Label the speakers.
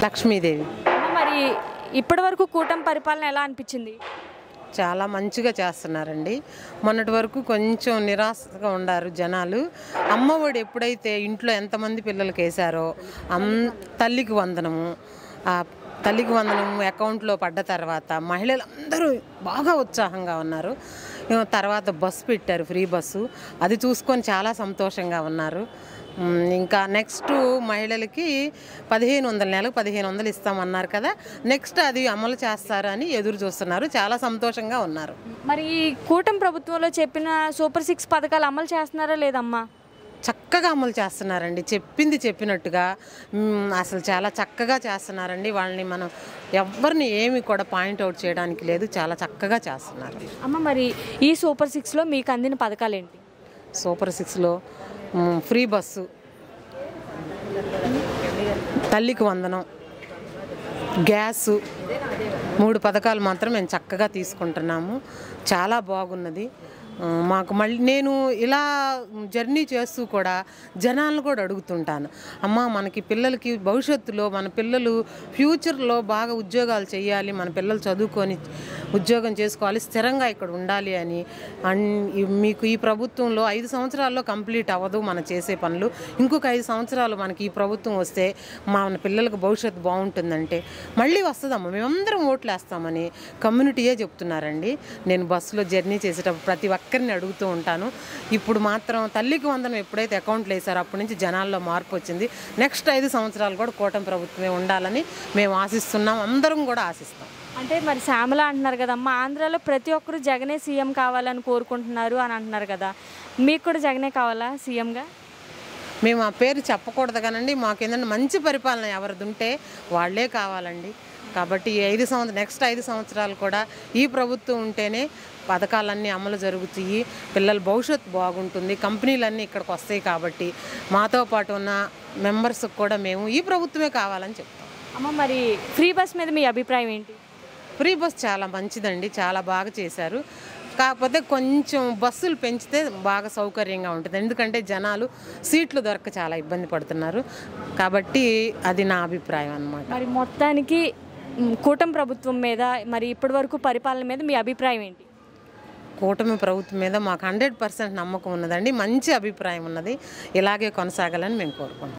Speaker 1: లక్ష్మీదేవి.
Speaker 2: మరి ఇప్పటి వరకు కూటమి పరిపాలన ఎలా అనిపించింది?
Speaker 1: చాలా మంచిగా చేస్తున్నారండి. మొన్నటి వరకు కొంచెం నిరాశగా ఉన్నారు జనాలు. అమ్మఒడి ఎప్పుడైతే ఇంట్లో ఎంతమంది పిల్లలకి వేశారో తల్లికి వందనము, ఆ తల్లికి వందనము అకౌంట్లో పడ్డ తర్వాత మహిళలందరూ బాగా ఉత్సాహంగా ఉన్నారు. తర్వాత బస్సు పెట్టారు, ఫ్రీ బస్సు, అది చూసుకొని చాలా సంతోషంగా ఉన్నారు. ఇంకా నెక్స్ట్ మహిళలకి 1500 నెలకు 1500 ఇస్తామన్నారు కదా, నెక్స్ట్ అది అమలు చేస్తారని ఎదురు చూస్తున్నారు. చాలా సంతోషంగా ఉన్నారు.
Speaker 2: మరి ఈ కూటమి ప్రభుత్వంలో చెప్పిన సూపర్ 6 పథకాలు అమలు చేస్తున్నారా లేదమ్మా?
Speaker 1: చక్కగా అమలు చేస్తున్నారండి, చెప్పింది చెప్పినట్టుగా అసలు చాలా చక్కగా చేస్తున్నారండి. వాళ్ళని మనం ఎవరిని ఏమి కూడా పాయింట్అవుట్ చేయడానికి లేదు, చాలా చక్కగా చేస్తున్నారు.
Speaker 2: అమ్మ, మరి ఈ సూపర్ 6లో మీకు అందిన పథకాలు ఏంటి?
Speaker 1: సూపర్ 6లో ఫ్రీ బస్సు, తల్లికి వందనం, గ్యాసు, 3 పథకాలు మాత్రం మేము చక్కగా తీసుకుంటున్నాము. చాలా బాగున్నది మాకు. మళ్ళీ నేను ఇలా జర్నీ చేస్తూ కూడా జనాలను కూడా అడుగుతుంటాను, అమ్మ మనకి పిల్లలకి భవిష్యత్తులో మన పిల్లలు ఫ్యూచర్లో బాగా ఉద్యోగాలు చేయాలి, మన పిల్లలు చదువుకొని ఉద్యోగం చేసుకోవాలి, స్థిరంగా ఇక్కడ ఉండాలి అని. మీకు ఈ ప్రభుత్వంలో 5 సంవత్సరాల్లో కంప్లీట్ అవ్వదు మనం చేసే పనులు, ఇంకొక 5 సంవత్సరాలు మనకి ఈ ప్రభుత్వం వస్తే మన పిల్లలకు భవిష్యత్తు బాగుంటుందంటే మళ్ళీ వస్తుందమ్మా, మేమందరం ఓట్లు వేస్తామని కమ్యూనిటీయే చెప్తున్నారండి. నేను బస్సులో జర్నీ చేసేటప్పుడు ప్రతి ఒక్కరిని అడుగుతూ ఉంటాను. ఇప్పుడు మాత్రం తల్లికి వందనం ఎప్పుడైతే అకౌంట్లు వేసారో అప్పటి నుంచి జనాల్లో మార్పు వచ్చింది. నెక్స్ట్ 5 సంవత్సరాలు కూడా కూటమి ప్రభుత్వమే ఉండాలని మేము ఆశిస్తున్నాం, అందరం కూడా ఆశిస్తాం.
Speaker 2: అంటే మరి శ్యామల అంటున్నారు కదమ్మా, ఆంధ్రాలో ప్రతి ఒక్కరు జగనే సీఎం కావాలని కోరుకుంటున్నారు అని అంటున్నారు కదా, మీకు కూడా జగనే కావాలా సీఎంగా?
Speaker 1: మేము ఆ పేరు చెప్పకూడదు కానండి, మాకు ఏంటంటే మంచి పరిపాలన ఎవరిది ఉంటే వాళ్ళే కావాలండి. కాబట్టి నెక్స్ట్ 5 సంవత్సరాలు కూడా ఈ ప్రభుత్వం ఉంటేనే పథకాలన్నీ అమలు జరుగుతాయి, పిల్లల భవిష్యత్తు బాగుంటుంది, కంపెనీలన్నీ ఇక్కడికి వస్తాయి. కాబట్టి మాతో పాటు ఉన్న మెంబర్స్కి కూడా మేము ఈ ప్రభుత్వమే కావాలని చెప్తాం.
Speaker 2: అమ్మ, మరి ఫ్రీ బస్ మీద మీ అభిప్రాయం ఏంటి?
Speaker 1: ఫ్రీ బస్ చాలా మంచిదండి, చాలా బాగా చేశారు. కాకపోతే కొంచెం బస్సులు పెంచితే బాగా సౌకర్యంగా ఉంటుంది, ఎందుకంటే జనాలు సీట్లు దొరక్క చాలా ఇబ్బంది పడుతున్నారు. కాబట్టి అది నా అభిప్రాయం అన్నమాట.
Speaker 2: మరి మొత్తానికి కూటమి ప్రభుత్వం మీద, మరి ఇప్పటి వరకు పరిపాలన మీద మీ అభిప్రాయం ఏంటి?
Speaker 1: కూటమి ప్రభుత్వం మీద మాకు 100% నమ్మకం ఉన్నదండి, మంచి అభిప్రాయం ఉన్నది, ఇలాగే కొనసాగాలని మేము కోరుకుంటున్నాం.